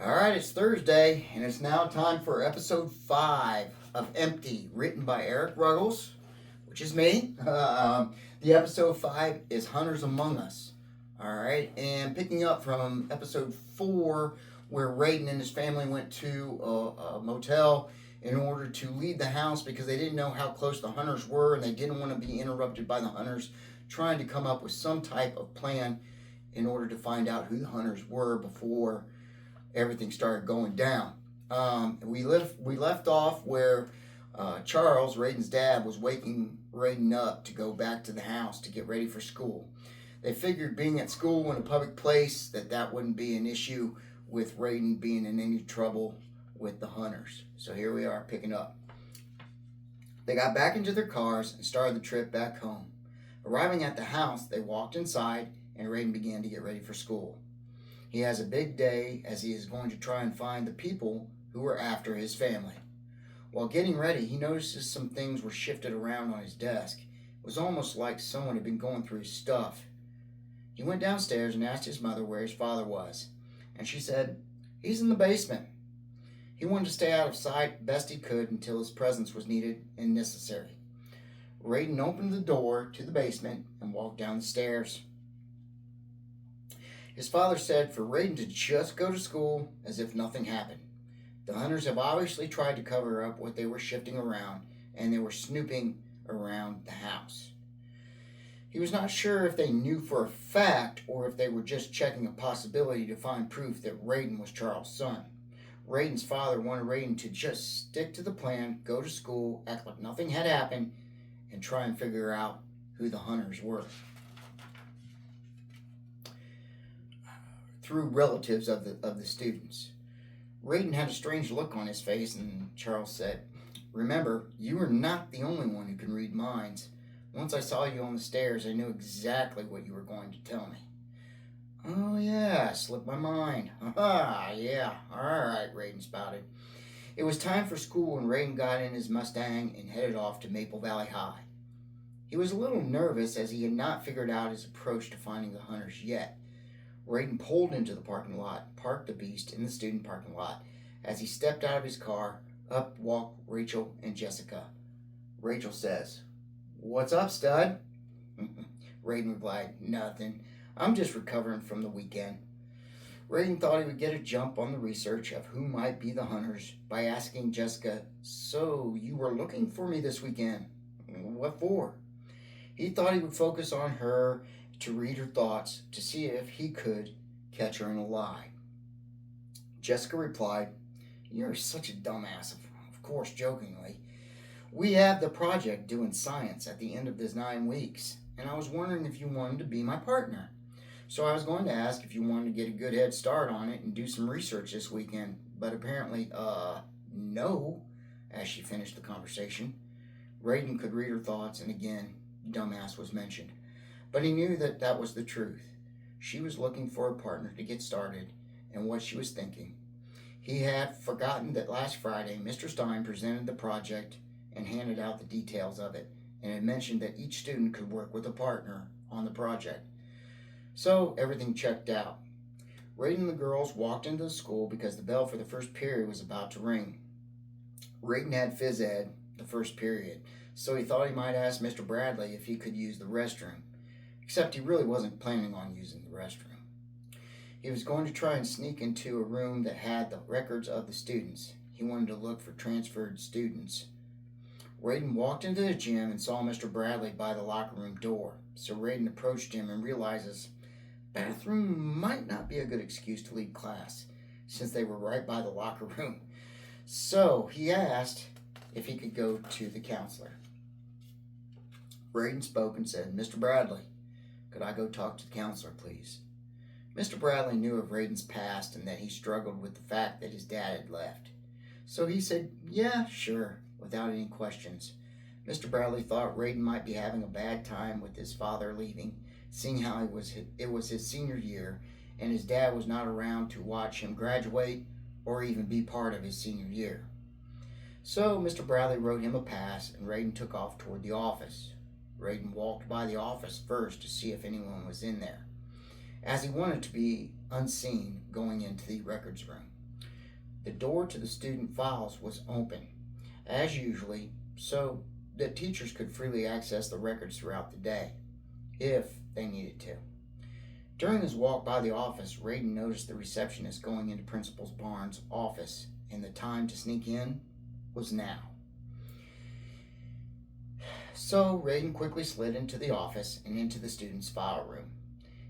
All right, it's Thursday, and it's now time for episode 5 of Empty, written by Eric Ruggles, which is me. The episode 5 is Hunters Among Us. All right, and picking up from episode 4, where Rayden and his family went to a motel in order to leave the house because they didn't know how close the hunters were and they didn't want to be interrupted by the hunters, trying to come up with some type of plan in order to find out who the hunters were before everything started going down. We left off where Charles, Rayden's dad, was waking Rayden up to go back to the house to get ready for school. They figured being at school in a public place that wouldn't be an issue with Rayden being in any trouble with the hunters. So here we are picking up. They got back into their cars and started the trip back home. Arriving at the house, they walked inside and Rayden began to get ready for school. He has a big day as he is going to try and find the people who were after his family. While getting ready, he notices some things were shifted around on his desk. It was almost like someone had been going through his stuff. He went downstairs and asked his mother where his father was, and she said, "He's in the basement." He wanted to stay out of sight best he could until his presence was needed and necessary. Rayden opened the door to the basement and walked down the stairs. His father said for Rayden to just go to school as if nothing happened. The hunters have obviously tried to cover up what they were shifting around, and they were snooping around the house. He was not sure if they knew for a fact or if they were just checking a possibility to find proof that Rayden was Charles' son. Rayden's father wanted Rayden to just stick to the plan, go to school, act like nothing had happened, and try and figure out who the hunters were through relatives of the students. Rayden had a strange look on his face, and Charles said, "Remember, you are not the only one who can read minds. Once I saw you on the stairs, I knew exactly what you were going to tell me." "Oh yeah, slipped my mind." "Ah, yeah, alright," Rayden spouted. It was time for school, and Rayden got in his Mustang and headed off to Maple Valley High. He was a little nervous as he had not figured out his approach to finding the hunters yet. Rayden pulled into the parking lot, parked the beast in the student parking lot. As he stepped out of his car, up walked Rachel and Jessica. Rachel says, "What's up, stud?" Rayden replied, "Nothing. I'm just recovering from the weekend." Rayden thought he would get a jump on the research of who might be the hunters by asking Jessica, "So you were looking for me this weekend? What for?" He thought he would focus on her to read her thoughts to see if he could catch her in a lie. Jessica replied, "You're such a dumbass," of course jokingly. "We have the project doing science at the end of this 9 weeks, and I was wondering if you wanted to be my partner. So I was going to ask if you wanted to get a good head start on it and do some research this weekend, but apparently, no," as she finished the conversation. Rayden could read her thoughts, and again, dumbass was mentioned. But he knew that was the truth. She was looking for a partner to get started, and what she was thinking. He had forgotten that last Friday, Mr. Stein presented the project and handed out the details of it, and had mentioned that each student could work with a partner on the project. So everything checked out. Rayden and the girls walked into the school because the bell for the first period was about to ring. Rayden had phys ed the first period, so he thought he might ask Mr. Bradley if he could use the restroom. Except he really wasn't planning on using the restroom. He was going to try and sneak into a room that had the records of the students. He wanted to look for transferred students. Rayden walked into the gym and saw Mr. Bradley by the locker room door. So Rayden approached him and realizes bathroom might not be a good excuse to leave class, since they were right by the locker room. So he asked if he could go to the counselor. Rayden spoke and said, "Mr. Bradley, could I go talk to the counselor, please?" Mr. Bradley knew of Rayden's past and that he struggled with the fact that his dad had left. So he said, "Yeah, sure," without any questions. Mr. Bradley thought Rayden might be having a bad time with his father leaving, seeing how it was his senior year, and his dad was not around to watch him graduate or even be part of his senior year. So Mr. Bradley wrote him a pass, and Rayden took off toward the office. Rayden walked by the office first to see if anyone was in there, as he wanted to be unseen going into the records room. The door to the student files was open, as usually, so that teachers could freely access the records throughout the day, if they needed to. During his walk by the office, Rayden noticed the receptionist going into Principal Barnes' office, and the time to sneak in was now. So Rayden quickly slid into the office and into the student's file room.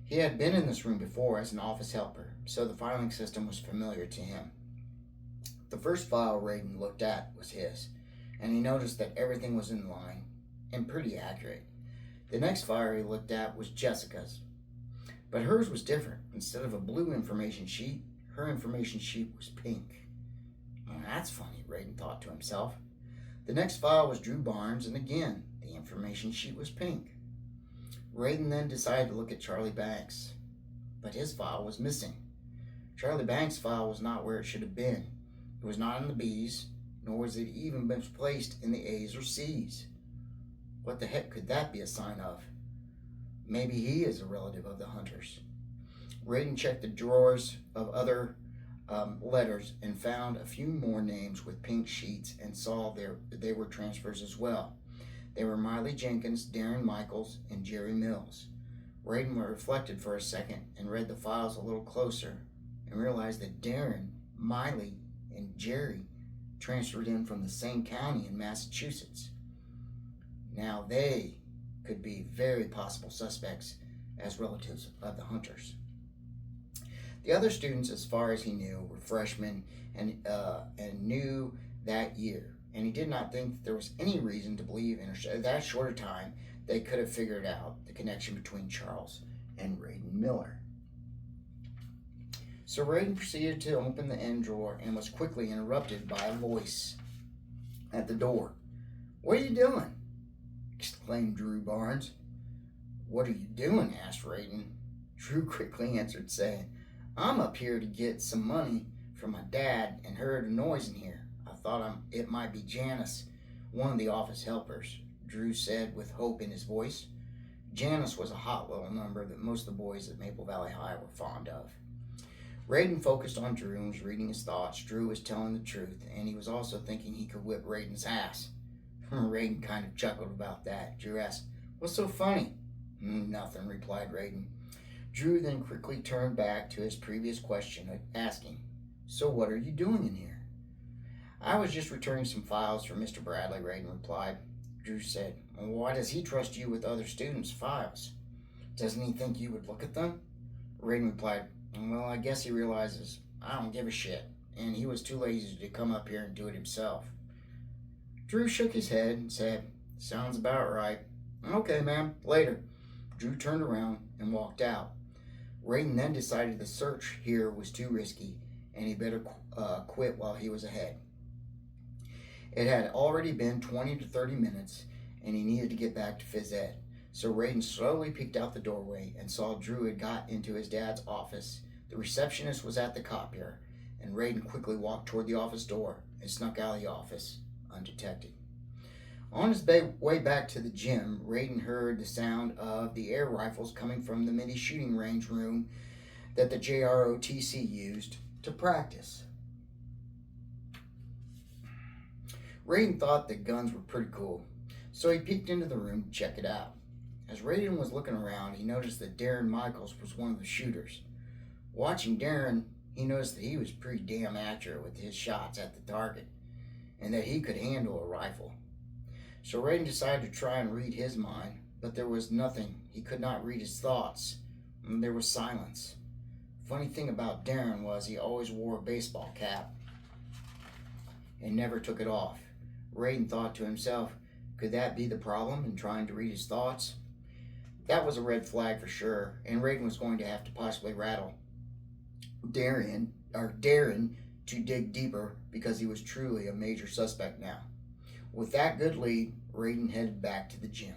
He had been in this room before as an office helper, so the filing system was familiar to him. The first file Rayden looked at was his, and he noticed that everything was in line and pretty accurate. The next file he looked at was Jessica's, but hers was different. Instead of a blue information sheet, her information sheet was pink. Well, that's funny, Rayden thought to himself. The next file was Drew Barnes, and again, the information sheet was pink. Rayden then decided to look at Charlie Banks, but his file was missing. Charlie Banks' file was not where it should have been. It was not in the B's, nor was it even been placed in the A's or C's. What the heck could that be a sign of? Maybe he is a relative of the Hunters. Rayden checked the drawers of other letters and found a few more names with pink sheets and saw they were transfers as well. They were Miley Jenkins, Darren Michaels, and Jerry Mills. Rayden reflected for a second and read the files a little closer and realized that Darren, Miley, and Jerry transferred in from the same county in Massachusetts. Now they could be very possible suspects as relatives of the Hunters. The other students, as far as he knew, were freshmen and new that year, and he did not think that there was any reason to believe in that short a time they could have figured out the connection between Charles and Rayden Miller. So Rayden proceeded to open the end drawer and was quickly interrupted by a voice at the door. "What are you doing?" exclaimed Drew Barnes. "What are you doing?" asked Rayden. Drew quickly answered, saying, "I'm up here to get some money from my dad and heard a noise in here. I thought it might be Janice, one of the office helpers," Drew said with hope in his voice. Janice was a hot little number that most of the boys at Maple Valley High were fond of. Rayden focused on Drew and was reading his thoughts. Drew was telling the truth, and he was also thinking he could whip Rayden's ass. Rayden kind of chuckled about that. Drew asked, "What's so funny?" "Nothing," replied Rayden. Drew then quickly turned back to his previous question, asking, "So what are you doing in here?" "I was just returning some files for Mr. Bradley," Rayden replied. Drew said, "Well, why does he trust you with other students' files? Doesn't he think you would look at them?" Rayden replied, "Well, I guess he realizes I don't give a shit, and he was too lazy to come up here and do it himself." Drew shook his head and said, "Sounds about right. Okay, ma'am, later." Drew turned around and walked out. Rayden then decided the search here was too risky, and he better quit while he was ahead. It had already been 20 to 30 minutes, and he needed to get back to phys ed. So Rayden slowly peeked out the doorway and saw Drew had got into his dad's office. The receptionist was at the copier, and Rayden quickly walked toward the office door and snuck out of the office undetected. On his way back to the gym, Rayden heard the sound of the air rifles coming from the mini shooting range room that the JROTC used to practice. Rayden thought that guns were pretty cool, so he peeked into the room to check it out. As Rayden was looking around, he noticed that Darren Michaels was one of the shooters. Watching Darren, he noticed that he was pretty damn accurate with his shots at the target, and that he could handle a rifle. So Rayden decided to try and read his mind, but there was nothing. He could not read his thoughts, and there was silence. Funny thing about Darren was he always wore a baseball cap and never took it off. Rayden thought to himself, could that be the problem in trying to read his thoughts? That was a red flag for sure, and Rayden was going to have to possibly rattle Darren to dig deeper because he was truly a major suspect now. With that good lead, Rayden headed back to the gym.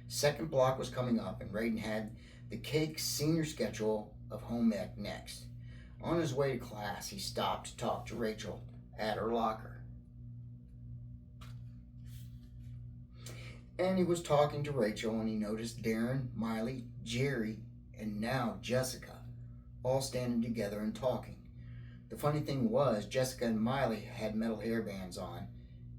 Second block was coming up, and Rayden had the Cake senior schedule of home ec next. On his way to class, he stopped to talk to Rachel at her locker. And he was talking to Rachel, and he noticed Darren, Miley, Jerry, and now Jessica all standing together and talking. The funny thing was, Jessica and Miley had metal hairbands on.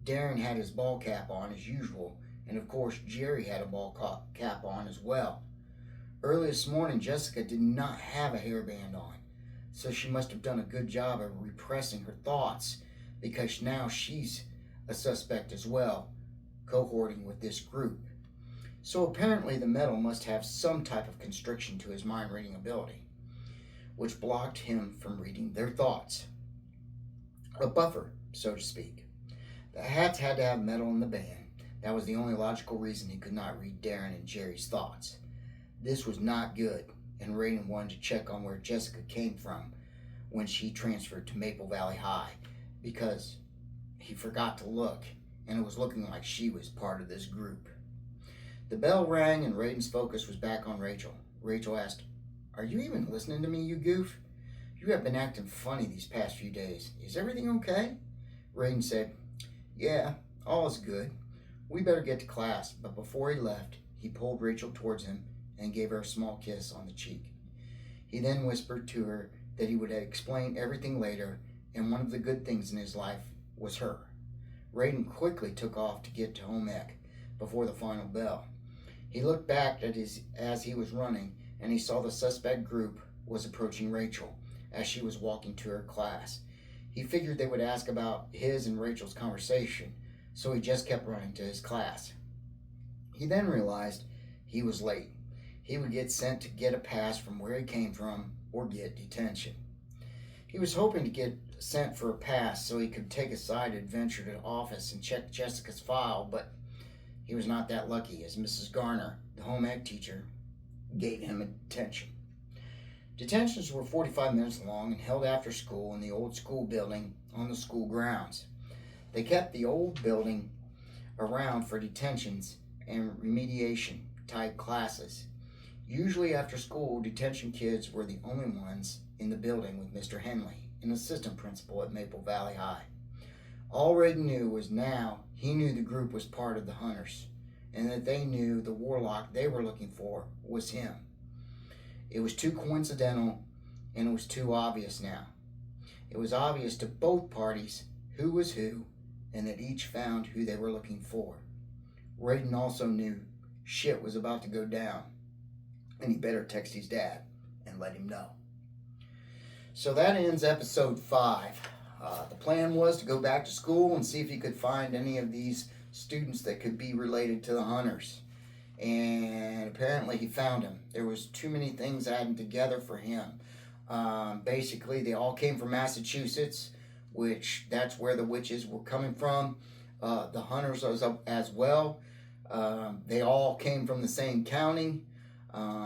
Darren had his ball cap on as usual, and of course Jerry had a ball cap on as well. Early this morning, Jessica did not have a hairband on, so she must have done a good job of repressing her thoughts, because now she's a suspect as well, cohorting with this group. So apparently the metal must have some type of constriction to his mind reading ability, which blocked him from reading their thoughts. A buffer, so to speak. The hats had to have metal in the band. That was the only logical reason he could not read Darren and Jerry's thoughts. This was not good, and Rayden wanted to check on where Jessica came from when she transferred to Maple Valley High, because he forgot to look, and it was looking like she was part of this group. The bell rang, and Rayden's focus was back on Rachel. Rachel asked, "Are you even listening to me, you goof? You have been acting funny these past few days. Is everything okay?" Rayden said, "Yeah, all is good. We better get to class." But before he left, he pulled Rachel towards him and gave her a small kiss on the cheek. He then whispered to her that he would explain everything later, and one of the good things in his life was her. Rayden quickly took off to get to home ec before the final bell. He looked back as he was running, and he saw the suspect group was approaching Rachel as she was walking to her class. He figured they would ask about his and Rachel's conversation, so he just kept running to his class. He then realized he was late. He would get sent to get a pass from where he came from or get detention. He was hoping to get sent for a pass so he could take a side adventure to the office and check Jessica's file, but he was not that lucky, as Mrs. Garner, the home ec teacher, gave him a detention. Detentions were 45 minutes long and held after school in the old school building on the school grounds. They kept the old building around for detentions and remediation type classes. Usually after school, detention kids were the only ones in the building with Mr. Henley, an assistant principal at Maple Valley High. All Rayden knew was now he knew the group was part of the Hunters, and that they knew the warlock they were looking for was him. It was too coincidental, and it was too obvious now. It was obvious to both parties who was who, and that each found who they were looking for. Rayden also knew shit was about to go down, and he better text his dad and let him know. So that ends episode 5. The plan was to go back to school and see if he could find any of these students that could be related to the Hunters. And apparently he found them. There was too many things adding together for him. Basically, they all came from Massachusetts, which that's where the witches were coming from. The Hunters as well. They all came from the same county.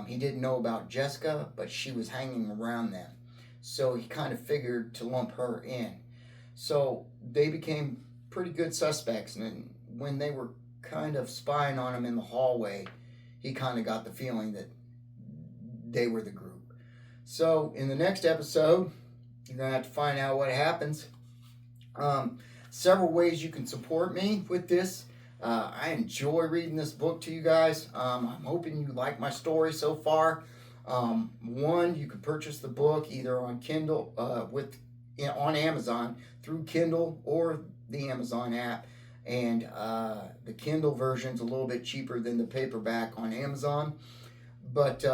He didn't know about Jessica, but she was hanging around them. So he kind of figured to lump her in. So they became pretty good suspects. And when they were kind of spying on him in the hallway, he kind of got the feeling that they were the group. So in the next episode, you're going to have to find out what happens. Several ways you can support me with this. I enjoy reading this book to you guys. I'm hoping you like my story so far. One, you can purchase the book either on Kindle, on Amazon through Kindle or the Amazon app. And the Kindle version's a little bit cheaper than the paperback on Amazon. But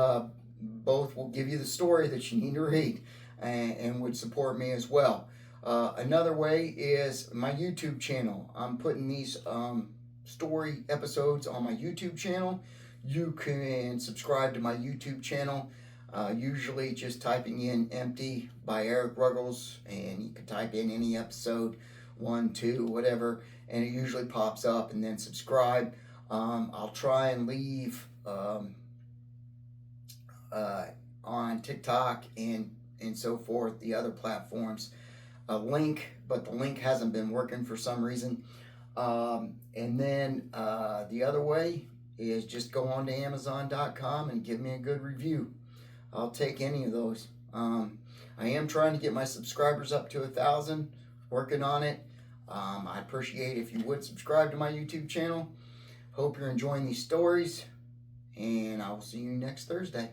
both will give you the story that you need to read and would support me as well. Another way is my YouTube channel. I'm putting these story episodes on my YouTube channel. You can subscribe to my YouTube channel, usually just typing in Empty by Eric Ruggles, and you can type in any episode, 1, 2, whatever, and it usually pops up, and then subscribe. I'll try and leave on TikTok and so forth, the other platforms, a link, but the link hasn't been working for some reason. And then the other way is just go on to Amazon.com and give me a good review. I'll take any of those. I am trying to get my subscribers up to 1,000, working on it. I appreciate if you would subscribe to my YouTube channel. Hope you're enjoying these stories, and I will see you next Thursday.